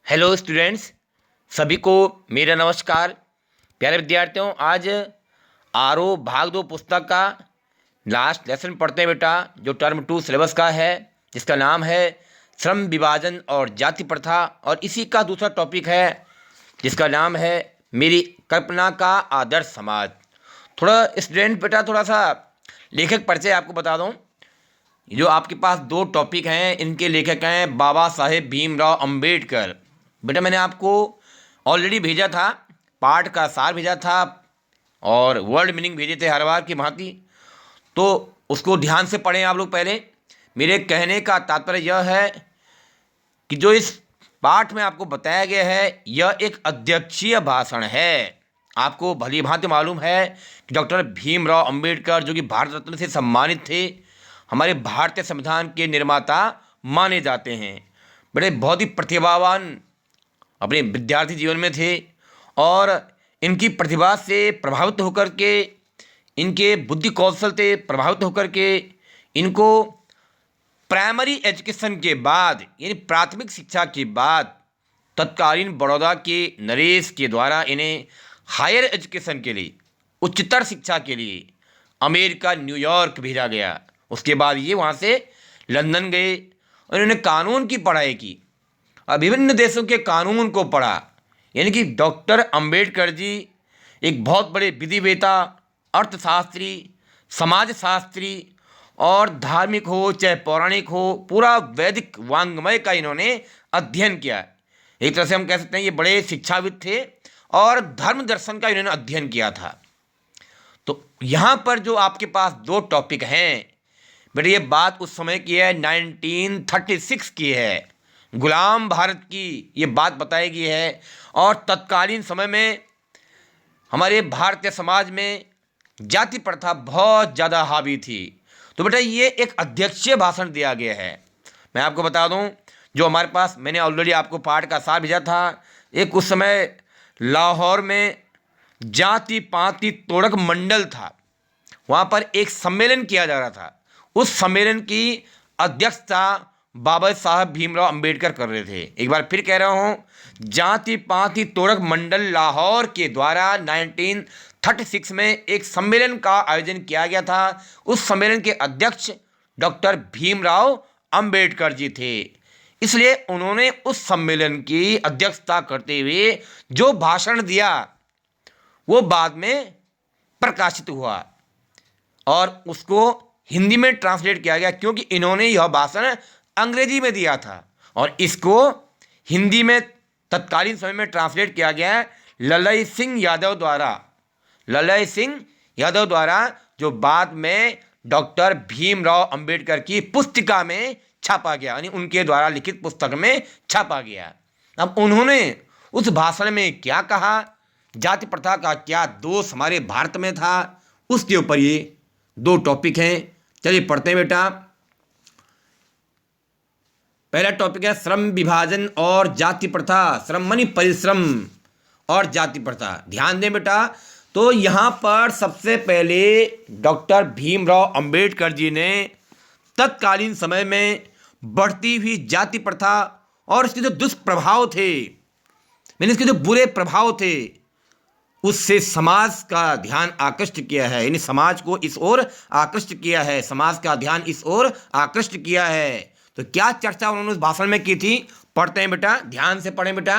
Hello students, सभी को मेरा नमस्कार। प्यारे विद्यार्थियों, आज आरओ भाग 2 पुस्तक का लास्ट लेसन पढ़ते हैं बेटा, जो टर्म 2 सिलेबस का है, जिसका नाम है श्रम विभाजन और जाति प्रथा। और इसी का दूसरा टॉपिक है जिसका नाम है मेरी कल्पना का आदर्श समाज। थोड़ा स्टूडेंट बेटा, थोड़ा सा लेखक परिचय आपको बता दूं। जो आपके पास दो टॉपिक हैं, इनके लेखक हैं बाबा साहेब भीमराव अंबेडकर। बेटा मैंने आपको ऑलरेडी भेजा था, पाठ का सार भेजा था और वर्ड मीनिंग भेजे थे हर बार की भांति, तो उसको ध्यान से पढ़ें आप लोग पहले। मेरे कहने का तात्पर्य यह है कि जो इस पाठ में आपको बताया गया है, यह एक अध्यक्षीय भाषण है। आपको भली भांति मालूम है कि डॉक्टर भीमराव अंबेडकर, जो कि भारत रत्न से सम्मानित थे, हमारे भारतीय संविधान के निर्माता माने जाते हैं। बड़े बहुत ही प्रतिभावान अपने विद्यार्थी जीवन में थे और इनकी प्रतिभा से प्रभावित होकर के, इनके बुद्धि कौशल से प्रभावित होकर के, इनको प्राइमरी एजुकेशन के बाद यानी प्राथमिक शिक्षा के बाद तत्कालीन बड़ौदा के नरेश के द्वारा इन्हें हायर एजुकेशन के लिए, उच्चतर शिक्षा के लिए अमेरिका न्यूयॉर्क भेजा गया। उसके बाद ये वहाँ से लंदन गए और इन्होंने कानून की पढ़ाई की और विभिन्न देशों के कानून को पढ़ा। यानी कि डॉक्टर अंबेडकर जी एक बहुत बड़े विधिवेता, अर्थशास्त्री, समाजशास्त्री और धार्मिक हो चाहे पौराणिक हो, पूरा वैदिक वांग्मय का इन्होंने अध्ययन किया। एक तरह से हम कह सकते हैं ये बड़े शिक्षाविद थे और धर्म दर्शन का इन्होंने अध्ययन किया था। तो यहाँ पर जो आपके पास दो टॉपिक हैं बेटे, ये बात उस समय की है, 1936 की है, गुलाम भारत की ये बात बताई गई है। और तत्कालीन समय में हमारे भारतीय समाज में जाति प्रथा बहुत ज़्यादा हावी थी। तो बेटा ये एक अध्यक्षीय भाषण दिया गया है। मैं आपको बता दूं, जो हमारे पास, मैंने ऑलरेडी आपको पाठ का सार भेजा था। एक उस समय लाहौर में जाति पाति तोड़क मंडल था, वहाँ पर एक सम्मेलन किया जा रहा था। उस सम्मेलन की अध्यक्षता बाबा साहब भीमराव अंबेडकर कर रहे थे। एक बार फिर कह रहा हूँ, जाति पाति तोड़क मंडल लाहौर के द्वारा 1936 में एक सम्मेलन का आयोजन किया गया था। उस सम्मेलन के अध्यक्ष डॉक्टर भीमराव अंबेडकर जी थे। इसलिए उन्होंने उस सम्मेलन की अध्यक्षता करते हुए जो भाषण दिया वो बाद में प्रकाशित हुआ और उसको हिंदी में ट्रांसलेट किया गया, क्योंकि इन्होंने यह भाषण अंग्रेजी में दिया था और इसको हिंदी में तत्कालीन समय में ट्रांसलेट किया गया ललई सिंह यादव द्वारा। ललई सिंह यादव द्वारा, जो बाद में डॉक्टर भीमराव अंबेडकर की पुस्तिका में छापा गया, यानी उनके द्वारा लिखित पुस्तक में छापा गया। अब उन्होंने उस भाषण में क्या कहा, जाति प्रथा का क्या दोष हमारे भारत में था, उसके ऊपर ये दो टॉपिक हैं। चलिए पढ़ते हैं बेटा। पहला टॉपिक है श्रम विभाजन और जाति प्रथा। श्रम मानी परिश्रम और जाति प्रथा। ध्यान दें बेटा, तो यहाँ पर सबसे पहले डॉक्टर भीमराव अंबेडकर जी ने तत्कालीन समय में बढ़ती हुई जाति प्रथा और इसके जो दुष्प्रभाव थे, मैंने इसके जो बुरे प्रभाव थे, उससे समाज का ध्यान आकृष्ट किया है। यानी समाज को इस ओर आकृष्ट किया है, समाज का ध्यान इस ओर आकृष्ट किया है। तो क्या चर्चा उन्होंने उस भाषण में की थी, पढ़ते हैं बेटा, ध्यान से पढ़ें बेटा।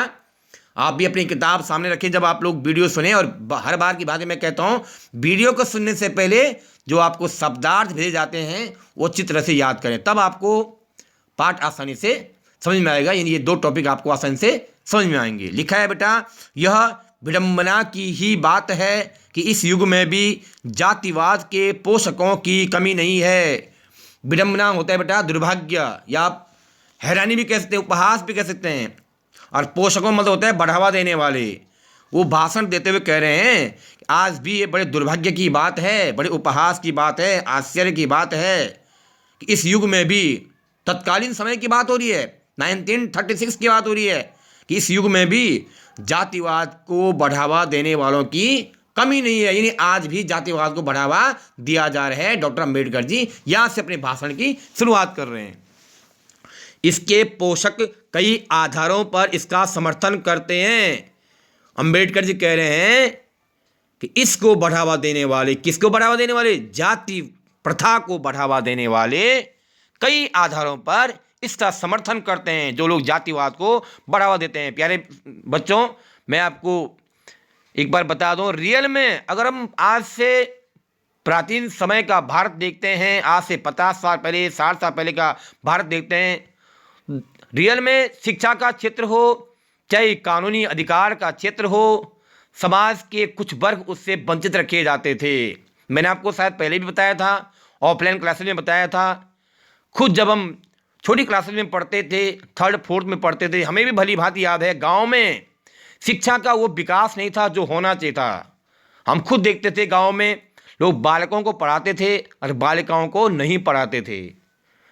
आप भी अपनी किताब सामने रखें जब आप लोग वीडियो सुने। और हर बार की बात मैं कहता हूँ, वीडियो को सुनने से पहले जो आपको शब्दार्थ भेजे जाते हैं वो अच्छी तरह से याद करें, तब आपको पाठ आसानी से समझ में आएगा। यानी ये दो टॉपिक आपको आसानी से समझ में आएंगे। लिखा है बेटा, यह विडंबना की ही बात है कि इस युग में भी जातिवाद के पोषकों की कमी नहीं है। विडंबना होता है बेटा दुर्भाग्य, या आप हैरानी भी कह सकते हैं, उपहास भी कह सकते हैं। और पोषकों मतलब होता है बढ़ावा देने वाले। वो भाषण देते हुए कह रहे हैं कि आज भी ये बड़े दुर्भाग्य की बात है, बड़े उपहास की बात है, आश्चर्य की बात है कि इस युग में भी, तत्कालीन समय की बात हो रही है, 1936 की बात हो रही है, कि इस युग में भी जातिवाद को बढ़ावा देने वालों की कमी नहीं है। यानी आज भी जातिवाद को बढ़ावा दिया जा रहा है। डॉक्टर अंबेडकर जी यहाँ से अपने भाषण की शुरुआत कर रहे हैं। इसके पोषक कई आधारों पर इसका समर्थन करते हैं। अंबेडकर जी कह रहे हैं कि इसको बढ़ावा देने वाले, किसको बढ़ावा देने वाले? जाति प्रथा को बढ़ावा देने वाले कई आधारों पर इसका समर्थन करते हैं, जो लोग जातिवाद को बढ़ावा देते हैं। प्यारे बच्चों, मैं आपको एक बार बता दूं, रियल में अगर हम आज से प्राचीन समय का भारत देखते हैं, आज से 50 साल पहले, 60 साल पहले का भारत देखते हैं, रियल में शिक्षा का क्षेत्र हो, चाहे कानूनी अधिकार का क्षेत्र हो, समाज के कुछ वर्ग उससे वंचित रखे जाते थे। मैंने आपको शायद पहले भी बताया था, ऑफलाइन क्लासेस में बताया था। खुद जब हम छोटी क्लासेस में पढ़ते थे, थर्ड फोर्थ में पढ़ते थे, हमें भी भली भांति याद है, गांव में शिक्षा का वो विकास नहीं था जो होना चाहिए था। हम खुद देखते थे गांव में लोग बालकों को पढ़ाते थे और बालिकाओं को नहीं पढ़ाते थे।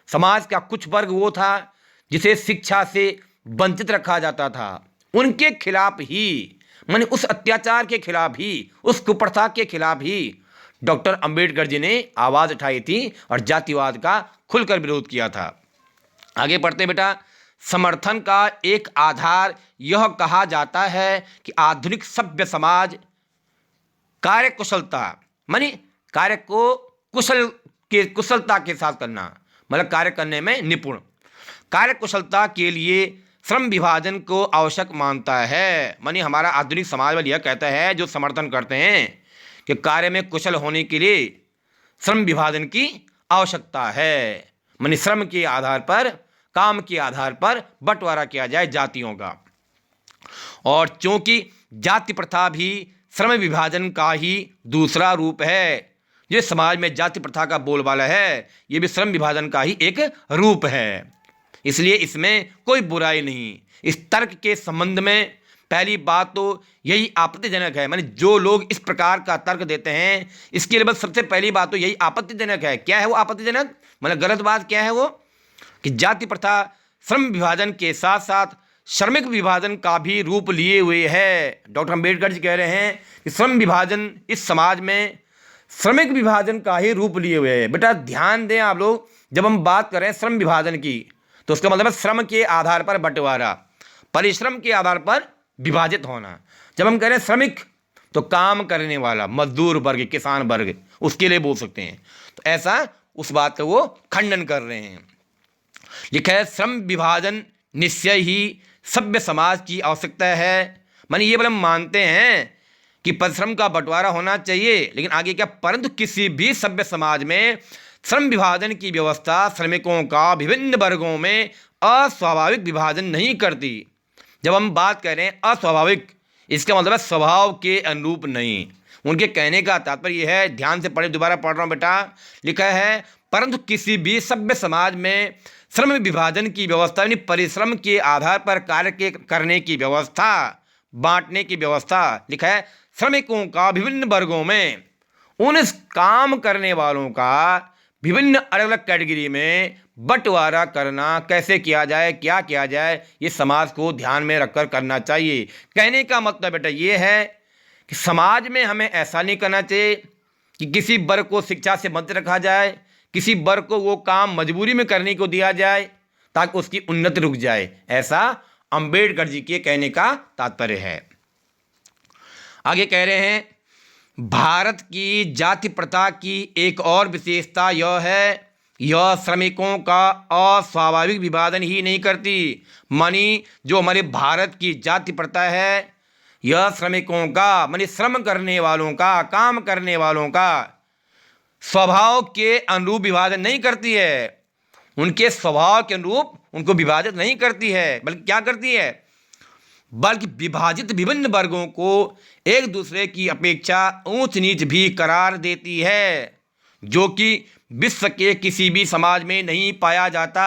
समाज का कुछ वर्ग वो था जिसे शिक्षा से वंचित रखा जाता था। उनके खिलाफ ही, माने उस अत्याचार के खिलाफ ही, उस कुप्रथा के खिलाफ ही डॉक्टर अंबेडकर जी ने आवाज़ उठाई थी और जातिवाद का खुलकर विरोध किया था। आगे पढ़ते बेटा। समर्थन का एक आधार यह कहा जाता है कि आधुनिक सभ्य समाज कार्यकुशलता, मानी कार्य को कुशलता के साथ करना, मतलब कार्य करने में निपुण, कार्यकुशलता के लिए श्रम विभाजन को आवश्यक मानता है। मानी हमारा आधुनिक समाज वाला यह कहता है, जो समर्थन करते हैं, कि कार्य में कुशल होने के लिए श्रम विभाजन की आवश्यकता है। मानी श्रम के आधार पर, काम के आधार पर बंटवारा किया जाए जातियों का। और चूंकि जाति प्रथा भी श्रम विभाजन का ही दूसरा रूप है, जो समाज में जाति प्रथा का बोलबाला है, ये भी श्रम विभाजन का ही एक रूप है, इसलिए इसमें कोई बुराई नहीं। इस तर्क के संबंध में पहली बात तो यही आपत्तिजनक है, माने जो लोग इस प्रकार का तर्क देते हैं, इसके लिए बस सबसे पहली बात तो यही आपत्तिजनक है। क्या है वो आपत्तिजनक, मतलब गलत बात क्या है वो? कि जाति प्रथा श्रम विभाजन के साथ साथ श्रमिक विभाजन का भी रूप लिए हुए है। डॉक्टर अंबेडकर जी कह रहे हैं कि श्रम विभाजन इस समाज में श्रमिक विभाजन का ही रूप लिए हुए है। बेटा ध्यान दें आप लोग, जब हम बात करें श्रम विभाजन की, तो उसका मतलब है श्रम के आधार पर बंटवारा, परिश्रम के आधार पर विभाजित होना। जब हम कह रहे हैं श्रमिक, तो काम करने वाला, मजदूर वर्ग, किसान वर्ग, उसके लिए बोल सकते हैं। तो ऐसा उस बात का वो खंडन कर रहे हैं। लिखा है श्रम विभाजन निश्चय ही सभ्य समाज की आवश्यकता है। माने ये मतलब मानते हैं कि परिश्रम का बंटवारा होना चाहिए, लेकिन आगे क्या, परंतु किसी भी सभ्य समाज में श्रम विभाजन की व्यवस्था श्रमिकों का विभिन्न वर्गों में अस्वाभाविक विभाजन नहीं करती। जब हम बात कर रहे हैं अस्वाभाविक, इसका मतलब है स्वभाव के अनुरूप नहीं। उनके कहने का तात्पर्य है, ध्यान से पढ़े, दोबारा पढ़ रहा हूँ बेटा। लिखा है परंतु किसी भी सभ्य समाज में श्रम विभाजन की व्यवस्था, यानी परिश्रम के आधार पर कार्य करने की व्यवस्था, बांटने की व्यवस्था। लिखा है श्रमिकों का विभिन्न वर्गों में, उन काम करने वालों का विभिन्न अलग अलग कैटेगरी में बंटवारा करना कैसे किया जाए, क्या किया जाए, ये समाज को ध्यान में रखकर करना चाहिए। कहने का मतलब बेटा ये है कि समाज में हमें ऐसा नहीं करना चाहिए कि किसी वर्ग को शिक्षा से वंचित रखा जाए, किसी वर्ग को वो काम मजबूरी में करने को दिया जाए ताकि उसकी उन्नति रुक जाए। ऐसा अंबेडकर जी के कहने का तात्पर्य है। आगे कह रहे हैं भारत की जाति प्रथा की एक और विशेषता यह है, यह श्रमिकों का अस्वाभाविक विभाजन ही नहीं करती। मानी जो हमारे भारत की जाति प्रथा है, यह श्रमिकों का, मानी श्रम करने वालों का, काम करने वालों का स्वभाव के अनुरूप विभाजन नहीं करती है। उनके स्वभाव के अनुरूप उनको विभाजित नहीं करती है, बल्कि क्या करती है, बल्कि विभाजित विभिन्न वर्गों को एक दूसरे की अपेक्षा ऊंच नीच भी करार देती है, जो कि विश्व के किसी भी समाज में नहीं पाया जाता।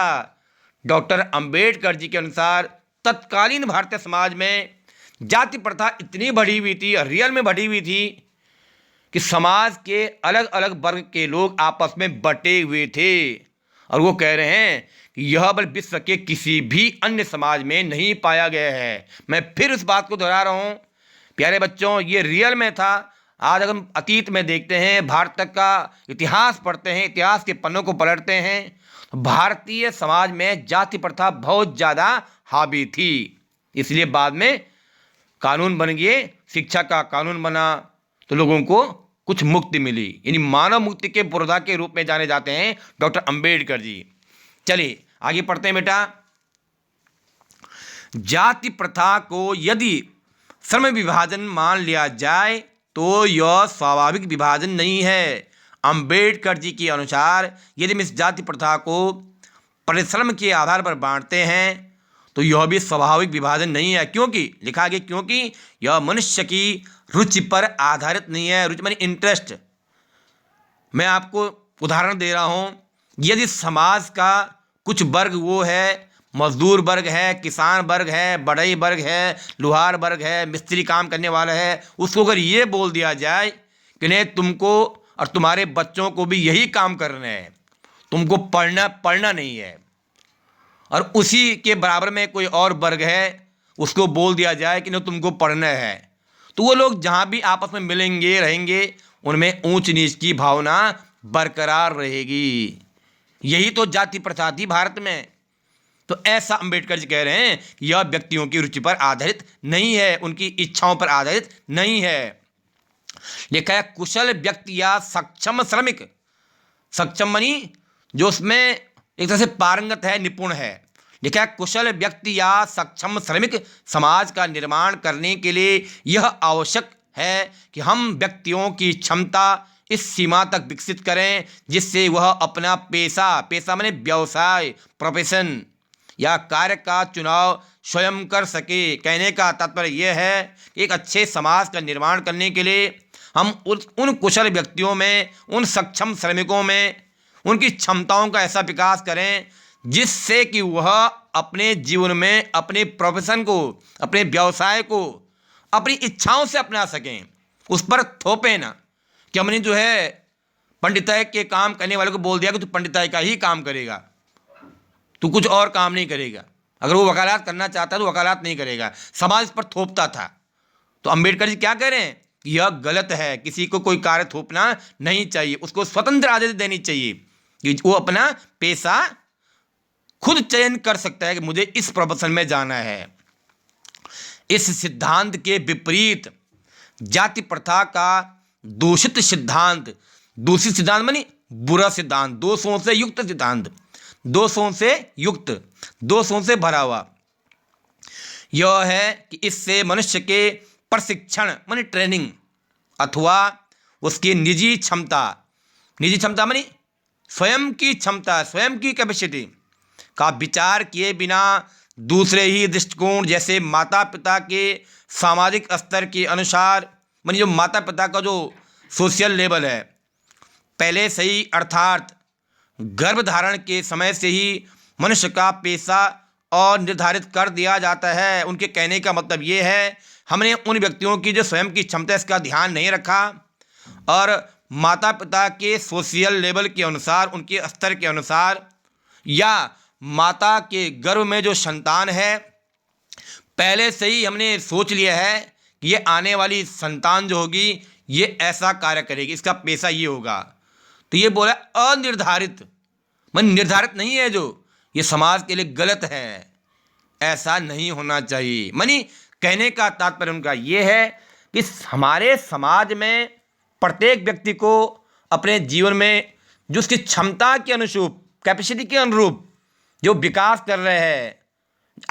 डॉक्टर अंबेडकर जी के अनुसार तत्कालीन भारतीय समाज में जाति प्रथा इतनी बढ़ी हुई थी, रियल में बढ़ी हुई थी, कि समाज के अलग अलग वर्ग के लोग आपस में बटे हुए थे। और वो कह रहे हैं कि यह बल विश्व के किसी भी अन्य समाज में नहीं पाया गया है। मैं फिर उस बात को दोहरा रहा हूँ प्यारे बच्चों, ये रियल में था। आज अगर हम अतीत में देखते हैं, भारत तक का इतिहास पढ़ते हैं, इतिहास के पन्नों को पलटते हैं, भारतीय समाज में जाति प्रथा बहुत ज़्यादा हावी थी, इसलिए बाद में कानून बन गए, शिक्षा का कानून बना तो लोगों को कुछ मुक्ति मिली, यानी मानव मुक्ति के पुरोधा के रूप में जाने जाते हैं डॉक्टर अंबेडकर जी। चलिए आगे पढ़ते हैं बेटा। जाति प्रथा को यदि श्रम विभाजन मान लिया जाए तो यह स्वाभाविक विभाजन नहीं है। अंबेडकर जी के अनुसार यदि हम इस जाति प्रथा को परिश्रम के आधार पर बांटते हैं तो यह भी स्वाभाविक विभाजन नहीं है, क्योंकि लिखा गया क्योंकि यह मनुष्य की रुचि पर आधारित नहीं है। रुचि माने इंटरेस्ट। मैं आपको उदाहरण दे रहा हूँ, यदि समाज का कुछ वर्ग वो है, मजदूर वर्ग है, किसान वर्ग है, बढ़ई वर्ग है, लोहार वर्ग है, मिस्त्री काम करने वाला है, उसको अगर ये बोल दिया जाए कि नहीं तुमको और तुम्हारे बच्चों को भी यही काम करना है, तुमको पढ़ना नहीं है, और उसी के बराबर में कोई और वर्ग है उसको बोल दिया जाए कि नहीं तुमको पढ़ना है, तो वो लोग जहाँ भी आपस में मिलेंगे रहेंगे उनमें ऊंच नीच की भावना बरकरार रहेगी। यही तो जाति प्रथा थी भारत में। तो ऐसा अंबेडकर जी कह रहे हैं कि यह व्यक्तियों की रुचि पर आधारित नहीं है, उनकी इच्छाओं पर आधारित नहीं है। लिखा है कुशल व्यक्ति या सक्षम श्रमिक, सक्षम मनी जो उसमें एक तरह से पारंगत है, निपुण है। लिखा है कुशल व्यक्ति या सक्षम श्रमिक समाज का निर्माण करने के लिए यह आवश्यक है कि हम व्यक्तियों की क्षमता इस सीमा तक विकसित करें जिससे वह अपना पेशा माने व्यवसाय, प्रोफेशन या कार्य का चुनाव स्वयं कर सके। कहने का तात्पर्य यह है कि एक अच्छे समाज का निर्माण करने के लिए हम उन कुशल व्यक्तियों में, उन सक्षम श्रमिकों में उनकी क्षमताओं का ऐसा विकास करें जिससे कि वह अपने जीवन में अपने प्रोफेशन को, अपने व्यवसाय को अपनी इच्छाओं से अपना सकें, उस पर थोपे ना कि हमने जो है पंडिताई के काम करने वाले को बोल दिया कि तू पंडिताई का ही काम करेगा, तू कुछ और काम नहीं करेगा। अगर वो वकालत करना चाहता है तो वकालत नहीं करेगा, समाज इस पर थोपता था। तो अंबेडकर जी क्या कह रहे हैं कि यह गलत है, किसी को कोई कार्य थोपना नहीं चाहिए, उसको स्वतंत्र आज़ादी देनी चाहिए कि वो अपना पेशा खुद चयन कर सकता है कि मुझे इस प्रोफेशन में जाना है। इस सिद्धांत के विपरीत जाति प्रथा का दूषित सिद्धांत मानी बुरा सिद्धांत, दोषों से युक्त सिद्धांत, दोषों से भरा हुआ यह है कि इससे मनुष्य के प्रशिक्षण मानी ट्रेनिंग अथवा उसकी निजी क्षमता मानी स्वयं की क्षमता, स्वयं की कैपेसिटी का विचार किए बिना दूसरे ही दृष्टिकोण जैसे माता पिता के सामाजिक स्तर के अनुसार, मानी जो माता पिता का जो सोशल लेवल है पहले से ही, अर्थात गर्भधारण के समय से ही मनुष्य का पेशा और निर्धारित कर दिया जाता है। उनके कहने का मतलब ये है हमने उन व्यक्तियों की जो स्वयं की क्षमता इसका ध्यान नहीं रखा और माता पिता के सोशल लेवल के अनुसार, उनके स्तर के अनुसार, या माता के गर्भ में जो संतान है पहले से ही हमने सोच लिया है कि ये आने वाली संतान जो होगी ये ऐसा कार्य करेगी, इसका पेशा ये होगा। तो ये बोला अनिर्धारित, मन निर्धारित नहीं है, जो ये समाज के लिए गलत है, ऐसा नहीं होना चाहिए। मानी कहने का तात्पर्य उनका ये है कि हमारे समाज में प्रत्येक व्यक्ति को अपने जीवन में जो उसकी क्षमता के अनुरूप, कैपेसिटी के अनुरूप जो विकास कर रहे हैं,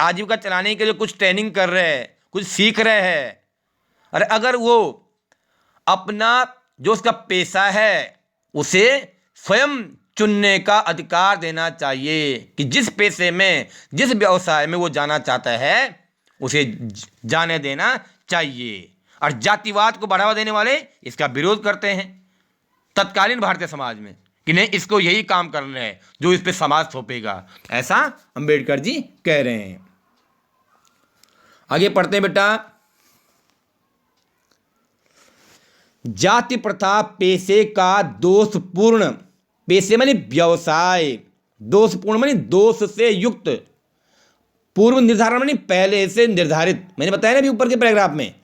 आजीविका चलाने के लिए कुछ ट्रेनिंग कर रहे हैं, कुछ सीख रहे हैं, और अगर वो अपना जो उसका पेशा है उसे स्वयं चुनने का अधिकार देना चाहिए कि जिस पेशे में, जिस व्यवसाय में वो जाना चाहता है उसे जाने देना चाहिए। और जातिवाद को बढ़ावा देने वाले इसका विरोध करते हैं तत्कालीन भारतीय समाज में कि नहीं इसको यही काम करना है जो इस पे समाज थोपेगा, ऐसा अंबेडकर जी कह रहे हैं। आगे पढ़ते हैं बेटा। जाति प्रथा पेशे का दोषपूर्ण, पेशे माने व्यवसाय, दोषपूर्ण माने दोष से युक्त, पूर्व निर्धारण माने पहले से निर्धारित। मैंने बताया ना अभी ऊपर के पैराग्राफ में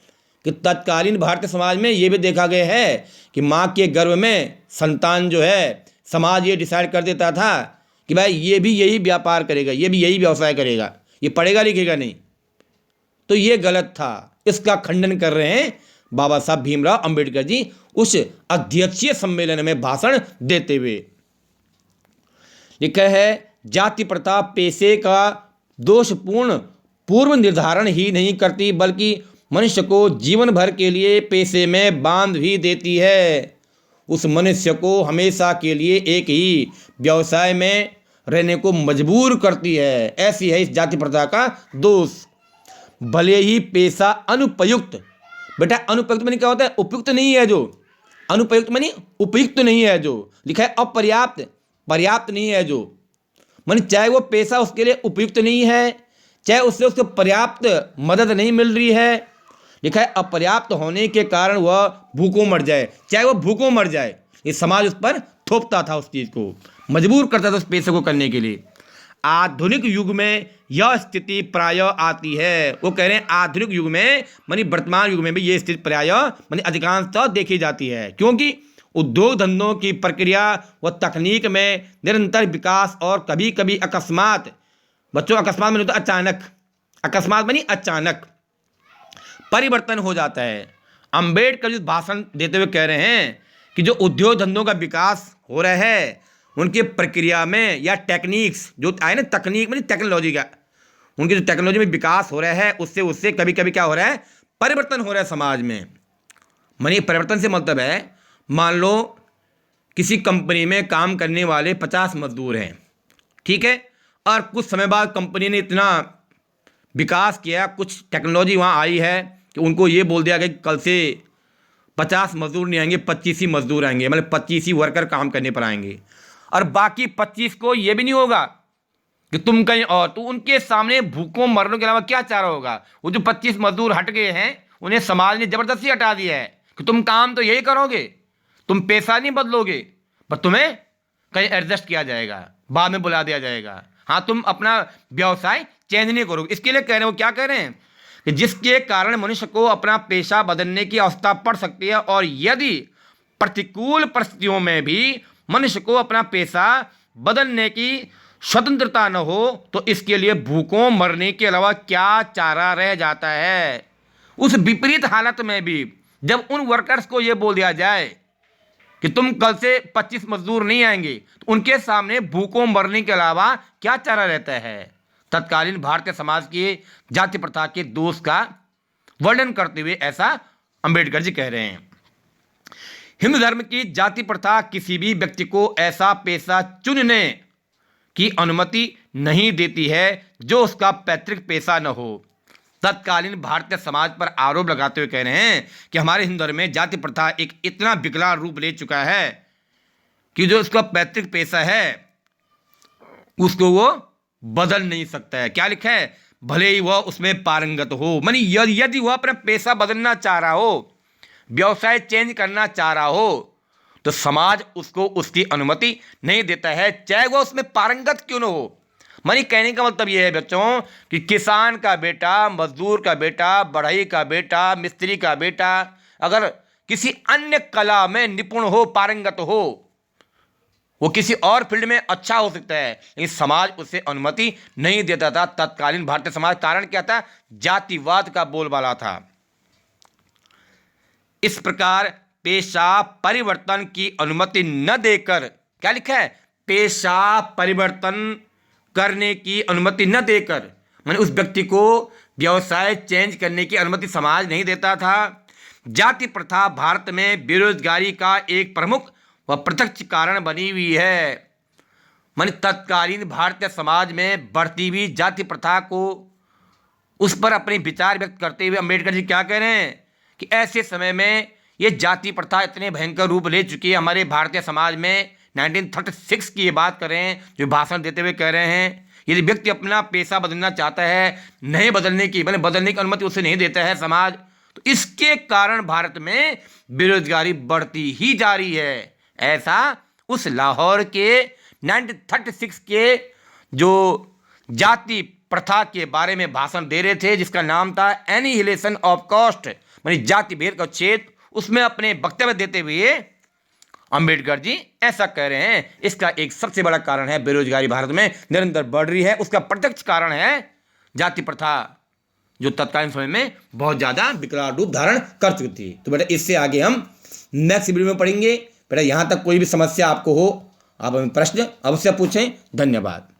कि तत्कालीन भारतीय समाज में ये भी देखा गया है कि माँ के गर्भ में संतान जो है समाज ये डिसाइड कर देता था कि भाई ये भी यही व्यापार करेगा, ये भी यही व्यवसाय करेगा, ये पढ़ेगा लिखेगा नहीं, तो ये गलत था। इसका खंडन कर रहे हैं बाबा साहब भीमराव अंबेडकर जी उस अध्यक्षीय सम्मेलन में भाषण देते हुए। लिखा है, जाति प्रथा पेशे का दोषपूर्ण पूर्व निर्धारण ही नहीं करती बल्कि मनुष्य को जीवन भर के लिए पेशे में बांध भी देती है। उस मनुष्य को हमेशा के लिए एक ही व्यवसाय में रहने को मजबूर करती है। ऐसी है इस जाति प्रथा का दोष। भले ही पेशा अनुपयुक्त, बेटा अनुपयुक्त मानी क्या होता है? उपयुक्त नहीं है जो, अनुपयुक्त मानी उपयुक्त नहीं है जो, लिखा है अपर्याप्त, पर्याप्त नहीं है जो, मानी चाहे वो पेशा उसके लिए उपयुक्त नहीं है, चाहे उससे उसको पर्याप्त मदद नहीं मिल रही है। लिखा है अपर्याप्त होने के कारण वह भूखों मर जाए, चाहे वह भूखों मर जाए। ये समाज उस पर थोपता था, उस चीज़ को मजबूर करता था उस पेशे को करने के लिए। आधुनिक युग में यह स्थिति प्रायः आती है। वो कह रहे हैं आधुनिक युग में मानी वर्तमान युग में भी ये स्थिति प्रायः मानी अधिकांशतः देखी जाती है, क्योंकि उद्योग धंधों की प्रक्रिया व तकनीक में निरंतर विकास और कभी कभी अकस्मात, बच्चों अकस्मात मानी तो अचानक, अकस्मात मानी अचानक परिवर्तन हो जाता है। अंबेडकर जी भाषण देते हुए कह रहे हैं कि जो उद्योग धंधों का विकास हो रहा है उनके प्रक्रिया में या टेक्निक्स जो आए ना, तकनीक में टेक्नोलॉजी का, उनकी जो टेक्नोलॉजी में विकास हो रहा है उससे उससे कभी कभी क्या हो रहा है, परिवर्तन हो रहा है समाज में। मानिए परिवर्तन से मतलब है, मान लो किसी कंपनी में काम करने वाले 50 मजदूर हैं, ठीक है, और कुछ समय बाद कंपनी ने इतना विकास किया, कुछ टेक्नोलॉजी वहाँ आई है कि उनको ये बोल दिया गया कि कल से 50 मजदूर नहीं आएंगे, 25 ही मजदूर आएंगे, मतलब 25 ही वर्कर काम करने पर आएंगे। और बाकी 25 को ये भी नहीं होगा कि तुम कहीं और, तो उनके सामने भूखों मरने के अलावा क्या चारा होगा। वो जो 25 मजदूर हट गए हैं उन्हें समाज ने जबरदस्ती हटा दिया है कि तुम काम तो यही करोगे, तुम पेशा नहीं बदलोगे, पर तुम्हें कहीं एडजस्ट किया जाएगा, बाद में बुला दिया जाएगा। हाँ, तुम अपना व्यवसाय चेंज नहीं करोगे। इसके लिए कह रहे हैं, वो क्या कह रहे हैं कि जिसके कारण मनुष्य को अपना पेशा बदलने की आवश्यकता पड़ सकती है, और यदि प्रतिकूल परिस्थितियों में भी मनुष्य को अपना पेशा बदलने की स्वतंत्रता न हो तो इसके लिए भूखों मरने के अलावा क्या चारा रह जाता है। उस विपरीत हालत में भी जब उन वर्कर्स को यह बोल दिया जाए कि तुम कल से 25 मजदूर नहीं आएंगे, तो उनके सामने भूखों मरने के अलावा क्या चारा रहता है। तत्कालीन भारतीय समाज की जाति प्रथा के दोष का वर्णन करते हुए ऐसा अंबेडकर जी कह रहे हैं। हिंदू धर्म की जाति प्रथा किसी भी व्यक्ति को ऐसा पेशा चुनने की अनुमति नहीं देती है जो उसका पैतृक पेशा न हो। तत्कालीन भारतीय समाज पर आरोप लगाते हुए कह रहे हैं कि हमारे हिंदू धर्म में जाति प्रथा एक इतना विकराल रूप ले चुका है कि जो उसका पैतृक पेशा है उसको वो बदल नहीं सकता है। क्या लिखा है? भले ही वह उसमें पारंगत हो, मानी यदि वह अपना पेशा बदलना चाह रहा हो, व्यवसाय चेंज करना चाह रहा हो, तो समाज उसको उसकी अनुमति नहीं देता है, चाहे वह उसमें पारंगत क्यों न हो। मानी कहने का मतलब यह है बच्चों कि किसान का बेटा, मजदूर का बेटा, बढ़ई का बेटा, मिस्त्री का बेटा अगर किसी अन्य कला में निपुण हो, पारंगत हो, वो किसी और फील्ड में अच्छा हो सकता है, लेकिन समाज उसे अनुमति नहीं देता था। तत्कालीन भारतीय समाज, कारण क्या था? जातिवाद का बोलबाला था। इस प्रकार पेशा परिवर्तन की अनुमति न देकर, क्या लिखा है? पेशा परिवर्तन करने की अनुमति न देकर, माने उस व्यक्ति को व्यवसाय चेंज करने की अनुमति समाज नहीं देता था। जाति प्रथा भारत में बेरोजगारी का एक प्रमुख व प्रत्यक्ष कारण बनी हुई है। माने तत्कालीन भारतीय समाज में बढ़ती हुई जाति प्रथा को, उस पर अपने विचार व्यक्त करते हुए अम्बेडकर जी क्या कह रहे हैं कि ऐसे समय में ये जाति प्रथा इतने भयंकर रूप ले चुकी है हमारे भारतीय समाज में। 1936 की ये बात कर रहे हैं, जो भाषण देते हुए कह रहे हैं यदि व्यक्ति अपना पेशा बदलना चाहता है, नहीं बदलने की, मैंने बदलने की अनुमति उसे नहीं देता है समाज, तो इसके कारण भारत में बेरोजगारी बढ़ती ही जा रही है। ऐसा उस लाहौर के 1936 के जो जाति प्रथा के बारे में भाषण दे रहे थे, जिसका नाम था एनिहिलेशन ऑफ कास्ट, मानी जाति भेद का उच्छेद, उसमें अपने वक्तव्य देते हुए अंबेडकर जी ऐसा कह रहे हैं। इसका एक सबसे बड़ा कारण है बेरोजगारी भारत में निरंतर बढ़ रही है। उसका प्रत्यक्ष कारण है जाति प्रथा, जो तत्कालीन समय में बहुत ज्यादा विकराल रूप धारण कर चुकी थी। तो बेटा इससे आगे हम नेक्स्ट वीडियो में पढ़ेंगे। बेटा यहां तक कोई भी समस्या आपको हो, आप हमें प्रश्न अवश्य पूछें। धन्यवाद।